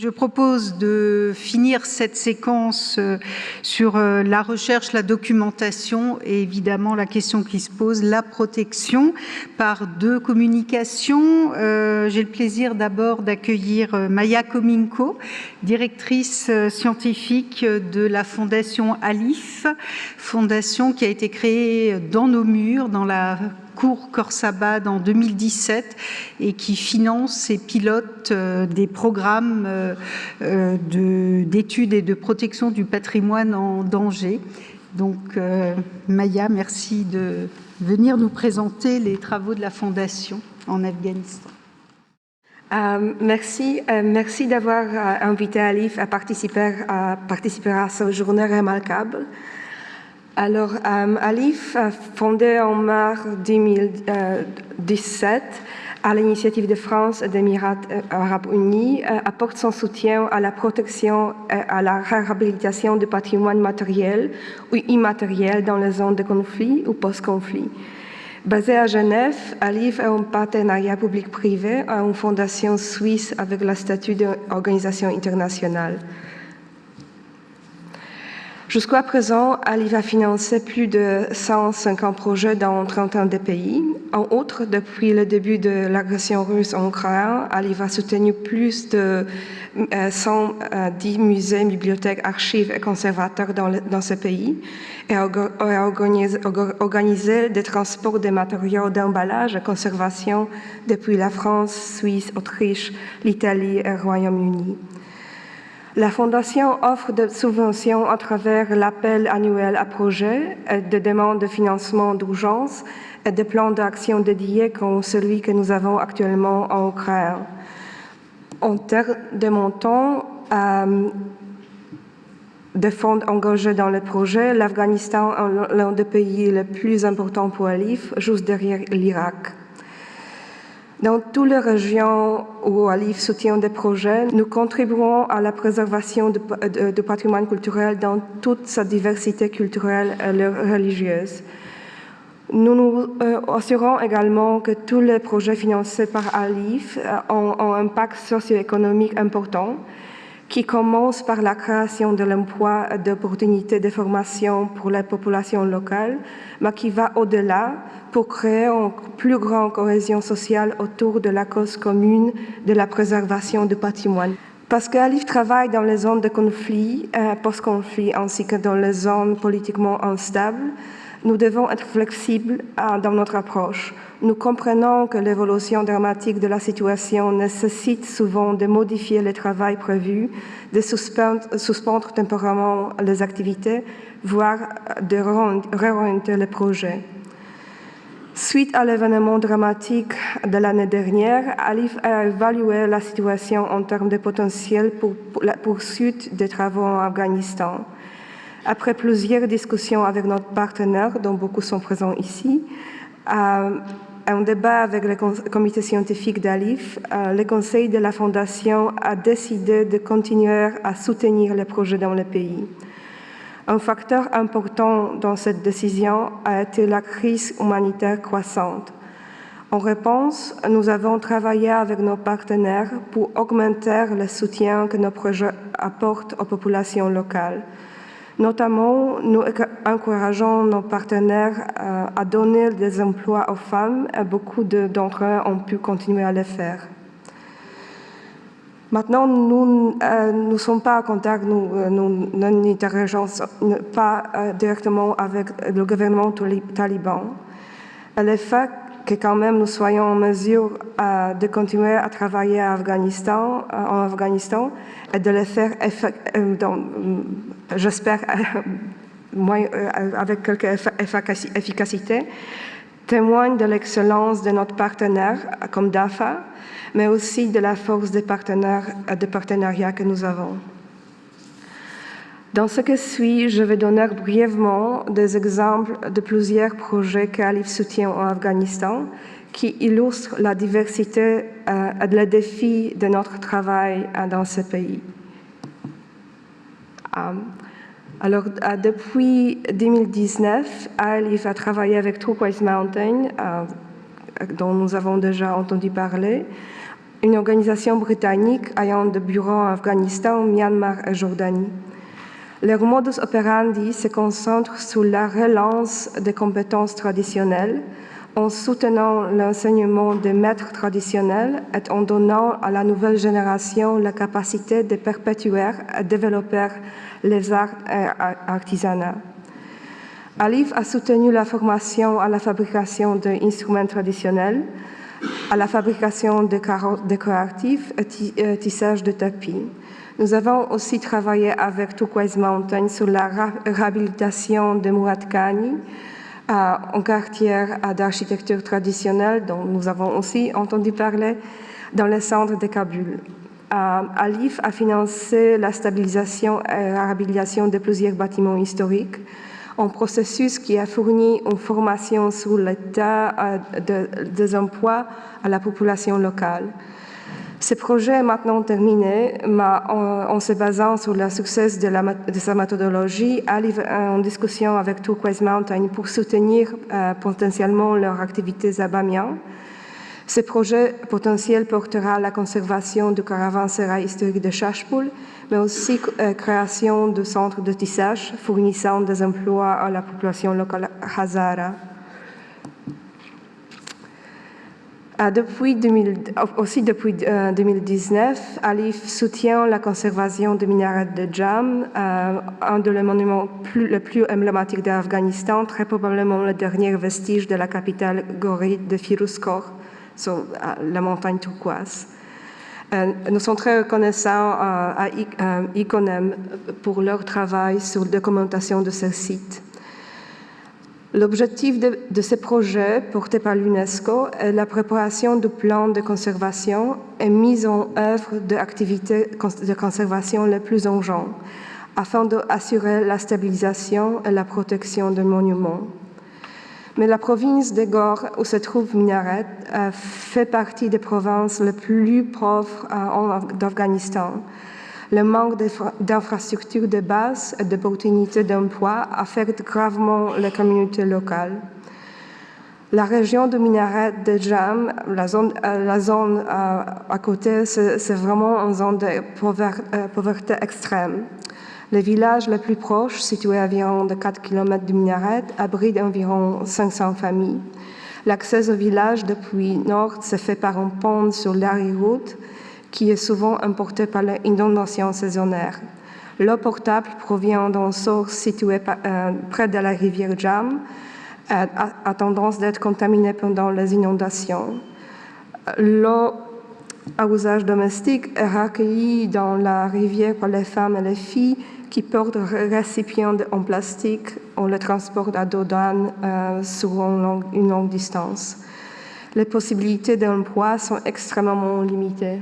Je propose de finir cette séquence sur la recherche, la documentation et évidemment la question qui se pose, la protection, par deux communications. J'ai le plaisir d'abord d'accueillir Maya Kominko, directrice scientifique de la Fondation ALIF, fondation qui a été créée dans nos murs, dans la cours Khorsabad en 2017 et qui finance et pilote des programmes d'études et de protection du patrimoine en danger. Donc Maya, merci de venir nous présenter les travaux de la Fondation en Afghanistan. Merci d'avoir invité Alif à participer à ce journée remarquable. Alors, Alif, fondé en mars 2017 à l'initiative de France et d'Émirats arabes unis, apporte son soutien à la protection et à la réhabilitation du patrimoine matériel ou immatériel dans les zones de conflit ou post-conflit. Basé à Genève, Alif est un partenariat public-privé à une fondation suisse avec le statut d'organisation internationale. Jusqu'à présent, Alif a financé plus de 150 projets dans 31 pays. En outre, depuis le début de l'agression russe en Ukraine, Alif a soutenu plus de 110 musées, bibliothèques, archives et conservateurs dans ce pays et a organisé des transports de matériaux d'emballage et conservation depuis la France, Suisse, Autriche, l'Italie et le Royaume-Uni. La Fondation offre des subventions à travers l'appel annuel à projets, des demandes de financement d'urgence et des plans d'action dédiés comme celui que nous avons actuellement en Ukraine. En termes de montant de fonds engagés dans le projet, l'Afghanistan est l'un des pays les plus importants pour Alif, juste derrière l'Irak. Dans toutes les régions où Alif soutient des projets, nous contribuons à la préservation du patrimoine culturel dans toute sa diversité culturelle et religieuse. Nous nous assurons également que tous les projets financés par Alif ont un impact socio-économique important, qui commence par la création de l'emploi et d'opportunités de formation pour la population locale, mais qui va au-delà pour créer une plus grande cohésion sociale autour de la cause commune de la préservation du patrimoine. Parce qu'Alif travaille dans les zones de conflit, post-conflit, ainsi que dans les zones politiquement instables, nous devons être flexibles dans notre approche. Nous comprenons que l'évolution dramatique de la situation nécessite souvent de modifier le travail prévu, de suspendre temporairement les activités, voire de réorienter les projets. Suite à l'événement dramatique de l'année dernière, Alif a évalué la situation en termes de potentiel pour la poursuite des travaux en Afghanistan. Après plusieurs discussions avec notre partenaire, dont beaucoup sont présents ici, un débat avec le comité scientifique d'Alif, le conseil de la Fondation a décidé de continuer à soutenir les projets dans le pays. Un facteur important dans cette décision a été la crise humanitaire croissante. En réponse, nous avons travaillé avec nos partenaires pour augmenter le soutien que nos projets apportent aux populations locales. Notamment, nous encourageons nos partenaires à donner des emplois aux femmes et beaucoup d'entre eux ont pu continuer à le faire. Maintenant, nous ne sommes pas en contact, nous n'interrogeons pas directement avec le gouvernement taliban. Le fait que quand même nous soyons en mesure de continuer à travailler en Afghanistan et de le faire, j'espère, avec quelque efficacité, témoigne de l'excellence de notre partenaire comme DAFA, mais aussi de la force des partenariats que nous avons. Dans ce qui suit, je vais donner brièvement des exemples de plusieurs projets qu'Alif soutient en Afghanistan qui illustrent la diversité et les défis de notre travail dans ce pays. Alors, depuis 2019, Alif a travaillé avec Turquoise Mountain, dont nous avons déjà entendu parler, une organisation britannique ayant des bureaux en Afghanistan, Myanmar et Jordanie. Leur modus operandi se concentre sur la relance des compétences traditionnelles, en soutenant l'enseignement des maîtres traditionnels et en donnant à la nouvelle génération la capacité de perpétuer et développer les arts et artisanats. ALIF a soutenu la formation à la fabrication d'instruments traditionnels, à la fabrication de carreaux décoratifs et tissage de tapis. Nous avons aussi travaillé avec Turquoise Mountain sur la réhabilitation de Murad Khani, un quartier d'architecture traditionnelle dont nous avons aussi entendu parler dans le centre de Kaboul. ALIF a financé la stabilisation et la réhabilitation de plusieurs bâtiments historiques, un processus qui a fourni une formation sur l'état des emplois à la population locale. Ce projet est maintenant terminé, mais en se basant sur le succès de sa méthodologie, ALIF est en discussion avec Turquoise Mountain pour soutenir potentiellement leurs activités à Bamiyan. Ce projet potentiel portera la conservation du caravansérail historique de Shashpul, mais aussi création de centres de tissage fournissant des emplois à la population locale Hazara. Depuis 2019, ALIF soutient la conservation du minaret de Jam, un des monuments les plus emblématiques d'Afghanistan, très probablement le dernier vestige de la capitale ghaurite de Firuzkoh, sur la montagne turquoise. Nous sommes très reconnaissants à ICONEM pour leur travail sur la documentation de ce site. L'objectif de ce projet, porté par l'UNESCO, est la préparation du plan de conservation et mise en œuvre d'activités de conservation les plus urgentes, afin d'assurer la stabilisation et la protection des monuments. Mais la province de Ghor, où se trouve Minaret, fait partie des provinces les plus pauvres d'Afghanistan. Le manque d'infrastructures de base et d'opportunités d'emploi affecte gravement les communautés locales. La région de Minaret de Jam, la zone à côté, c'est vraiment une zone de pauvreté extrême. Le village le plus proche, situé à environ 4 km de Minaret, abrite environ 500 familles. L'accès au village depuis nord se fait par un pont sur l'Ari-route qui est souvent emporté par l'inondation saisonnière. L'eau potable provient d'une source située près de la rivière Jam, a tendance d'être contaminée pendant les inondations. L'eau à usage domestique est recueillie dans la rivière par les femmes et les filles qui portent des récipients en plastique. On les transporte à dos d'âne sur une longue distance. Les possibilités d'emploi sont extrêmement limitées.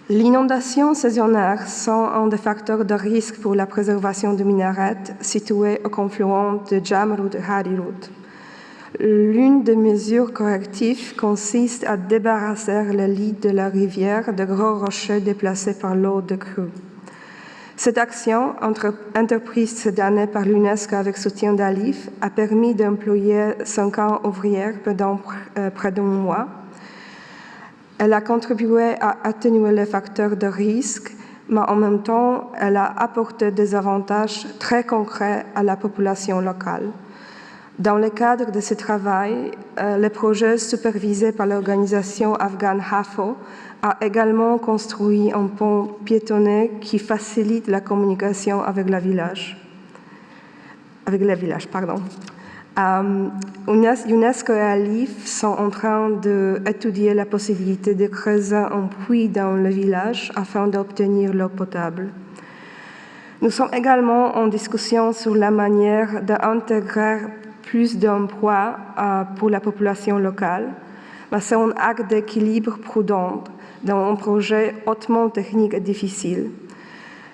L'inondation saisonnière sont un des facteurs de risque pour la préservation du minaret situé au confluent de Jam-Route et Hari-Route. L'une des mesures correctives consiste à débarrasser le lit de la rivière de gros rochers déplacés par l'eau de crue. Cette action, entreprise cette année par l'UNESCO avec soutien d'ALIF, a permis d'employer 50 ouvrières pendant près d'un mois. Elle a contribué à atténuer les facteurs de risque, mais en même temps, elle a apporté des avantages très concrets à la population locale. Dans le cadre de ce travail, le projet supervisé par l'organisation afghane HAFO a également construit un pont piétonnier qui facilite la communication avec le village. UNESCO et ALIF sont en train d'étudier la possibilité de creuser un puits dans le village afin d'obtenir l'eau potable. Nous sommes également en discussion sur la manière d'intégrer plus d'emplois pour la population locale, mais c'est un acte d'équilibre prudent dans un projet hautement technique et difficile.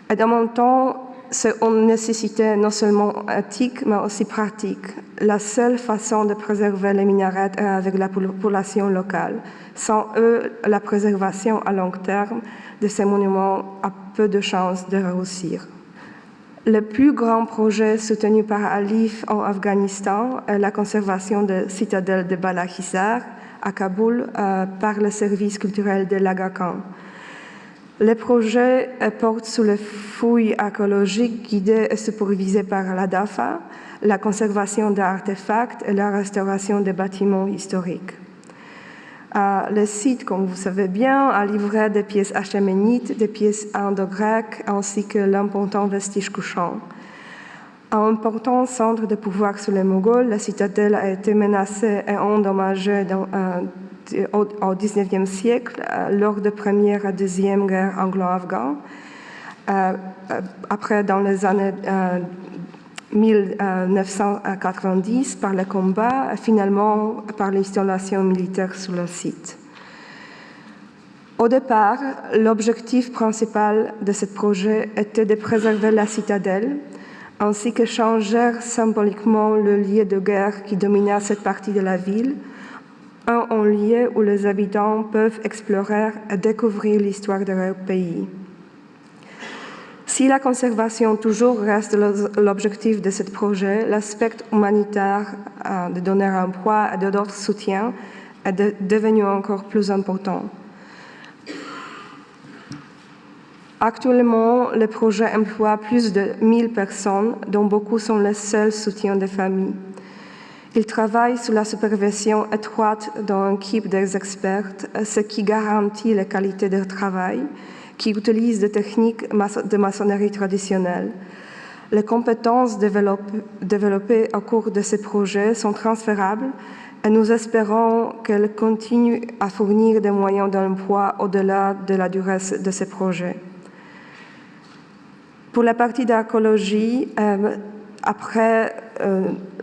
Et en même temps, c'est une nécessité non seulement éthique, mais aussi pratique. La seule façon de préserver les minarets est avec la population locale. Sans eux, la préservation à long terme de ces monuments a peu de chances de réussir. Le plus grand projet soutenu par ALIF en Afghanistan est la conservation de la citadelle de Bala Hissar, à Kaboul par le service culturel de l'Aga Khan. Le projet porte sur les fouilles archéologiques guidées et supervisées par la DAFA, la conservation d'artefacts et la restauration des bâtiments historiques. Le site, comme vous savez bien, a livré des pièces achéménites, des pièces indo-grecques ainsi que l'important vestige couchant. Un important centre de pouvoir sur les Mongols, la citadelle a été menacée et endommagée au XIXe siècle lors de la Première et Deuxième Guerre anglo-afghane. Après, dans les années 1990, par le combat, et finalement par l'installation militaire sur le site. Au départ, l'objectif principal de ce projet était de préserver la citadelle, ainsi que changer symboliquement le lieu de guerre qui dominait cette partie de la ville, un lieu où les habitants peuvent explorer et découvrir l'histoire de leur pays. Si la conservation toujours reste l'objectif de ce projet, l'aspect humanitaire de donner un poids et d'autres soutiens est devenu encore plus important. Actuellement, le projet emploie plus de 1000 personnes, dont beaucoup sont les seuls soutiens des familles. Il travaille sous la supervision étroite d'une équipe d'experts, ce qui garantit la qualité de travail, qui utilise des techniques de maçonnerie traditionnelles. Les compétences développées au cours de ces projets sont transférables et nous espérons qu'elles continuent à fournir des moyens d'emploi au-delà de la durée de ces projets. Pour la partie d'archéologie, après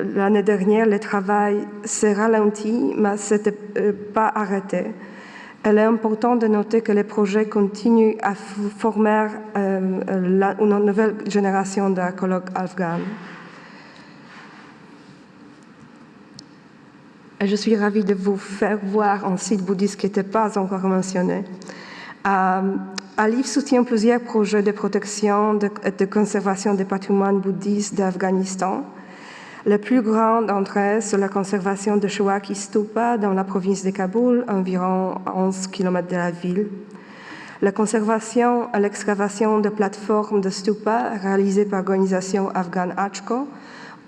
l'année dernière, le travail s'est ralenti, mais ce n'était pas arrêté. Il est important de noter que les projets continuent à former une nouvelle génération d'archéologues afghans. Et je suis ravie de vous faire voir un site bouddhiste qui n'était pas encore mentionné. Alif soutient plusieurs projets de protection et de conservation des patrimoines bouddhistes d'Afghanistan. Le plus grand d'entre eux, c'est la conservation de Shawaki Stupa dans la province de Kaboul, environ 11 km de la ville. La conservation et l'excavation de plateformes de stupa réalisées par l'organisation afghane ACHCO,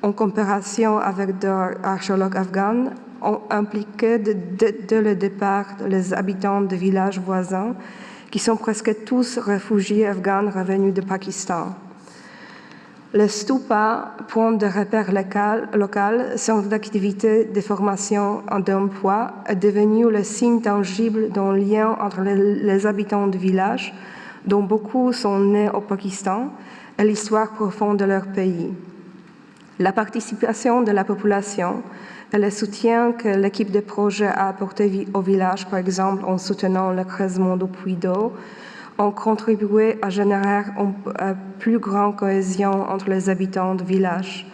en coopération avec des archéologues afghans, ont impliqué dès le départ les habitants de villages voisins qui sont presque tous réfugiés afghans revenus du Pakistan. Les stupas, points de repère local, centres d'activité, de formation et d'emploi, est devenu le signe tangible d'un lien entre les habitants du village, dont beaucoup sont nés au Pakistan, et l'histoire profonde de leur pays. La participation de la population et le soutien que l'équipe de projet a apporté au village, par exemple en soutenant le creusement du puits d'eau, ont contribué à générer une plus grande cohésion entre les habitants du village.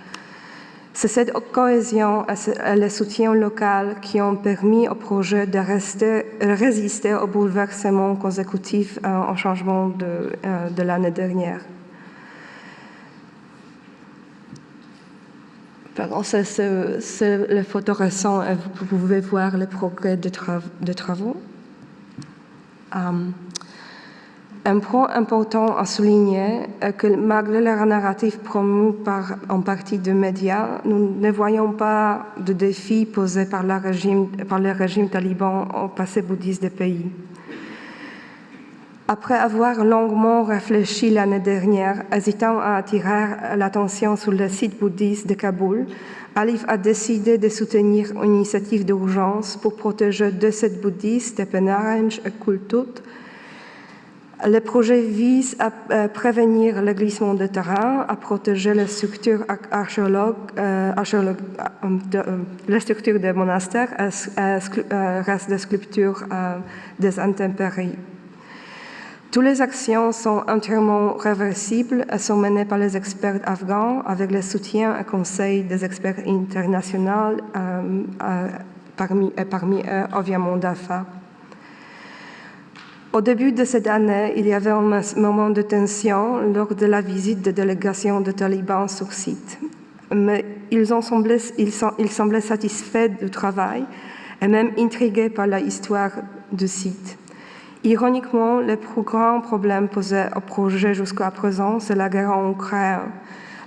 C'est cette cohésion et le soutien local qui ont permis au projet de résister aux bouleversements consécutifs au changement de l'année dernière. Pardon, c'est les photos récentes et vous pouvez voir le progrès de travaux. Un point important à souligner est que malgré le narratif promu par une partie des médias, nous ne voyons pas de défis posés par le régime taliban au passé bouddhiste du pays. Après avoir longuement réfléchi l'année dernière, hésitant à attirer l'attention sur le site bouddhiste de Kaboul, Alif a décidé de soutenir une initiative d'urgence pour protéger deux sites bouddhistes de Penarange et Kultut. Le projet vise à prévenir le glissement de terrain, à protéger les structures les structures des monastères et reste des sculptures des intempéries. Toutes les actions sont entièrement réversibles et sont menées par les experts afghans avec le soutien et conseil des experts internationaux, parmi eux, obviamente, DAFA. Au début de cette année, il y avait un moment de tension lors de la visite de délégations de talibans sur site. Mais ils semblaient satisfaits du travail et même intrigués par l'histoire du site. Ironiquement, le plus grand problème posé au projet jusqu'à présent, c'est la guerre en Ukraine.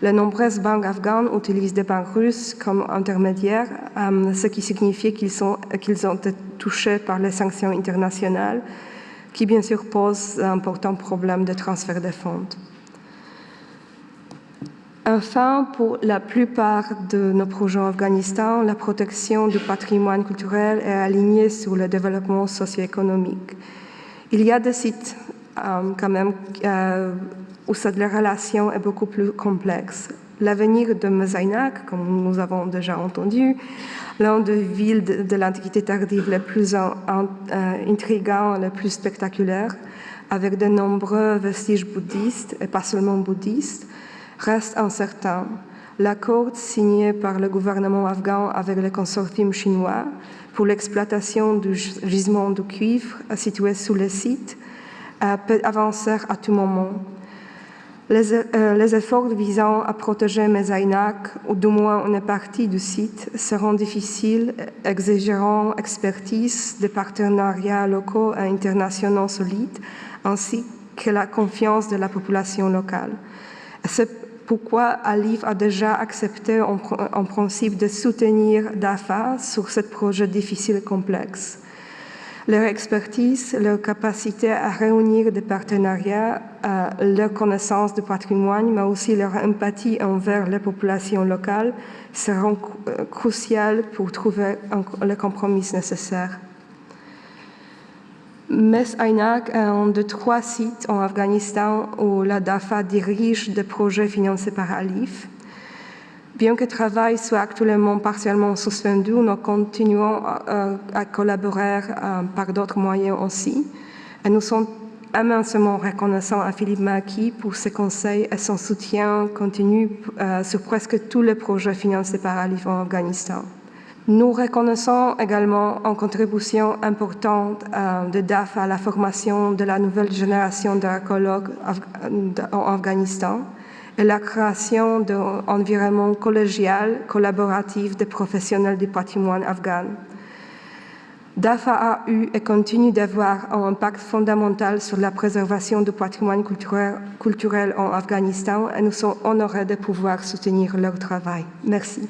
Les nombreuses banques afghanes utilisent des banques russes comme intermédiaires, ce qui signifie qu'ils ont été touchés par les sanctions internationales, qui bien sûr posent d'importants problèmes de transfert de fonds. Enfin, pour la plupart de nos projets en Afghanistan, la protection du patrimoine culturel est alignée sur le développement socio-économique. Il y a des sites quand même où cette relation est beaucoup plus complexe. L'avenir de Mezaynak, comme nous avons déjà entendu, l'une des villes de l'Antiquité tardive les plus intrigantes, les plus spectaculaires, avec de nombreux vestiges bouddhistes, et pas seulement bouddhistes, reste incertain. L'accord signé par le gouvernement afghan avec le consortium chinois pour l'exploitation du gisement de cuivre situé sous le site peut avancer à tout moment. Les efforts visant à protéger Mezaynak, ou du moins une partie du site, seront difficiles, exigeront expertise, des partenariats locaux et internationaux solides, ainsi que la confiance de la population locale. C'est pourquoi Alif a déjà accepté en principe de soutenir DAFA sur ce projet difficile et complexe. Leur expertise, leur capacité à réunir des partenariats, leur connaissance du patrimoine, mais aussi leur empathie envers les populations locales seront cruciales pour trouver le compromis nécessaire. Mezaynak est un des 3 sites en Afghanistan où la DAFA dirige des projets financés par Alif. Bien que le travail soit actuellement partiellement suspendu, nous continuons à collaborer par d'autres moyens aussi. Et nous sommes immensément reconnaissants à Philippe Maki pour ses conseils et son soutien continu sur presque tous les projets financés par Alif en Afghanistan. Nous reconnaissons également une contribution importante de DAFA à la formation de la nouvelle génération d'archéologues en Afghanistan et la création d'un environnement collégial, collaboratif des professionnels du patrimoine afghan. DAFA a eu et continue d'avoir un impact fondamental sur la préservation du patrimoine culturel en Afghanistan et nous sommes honorés de pouvoir soutenir leur travail. Merci.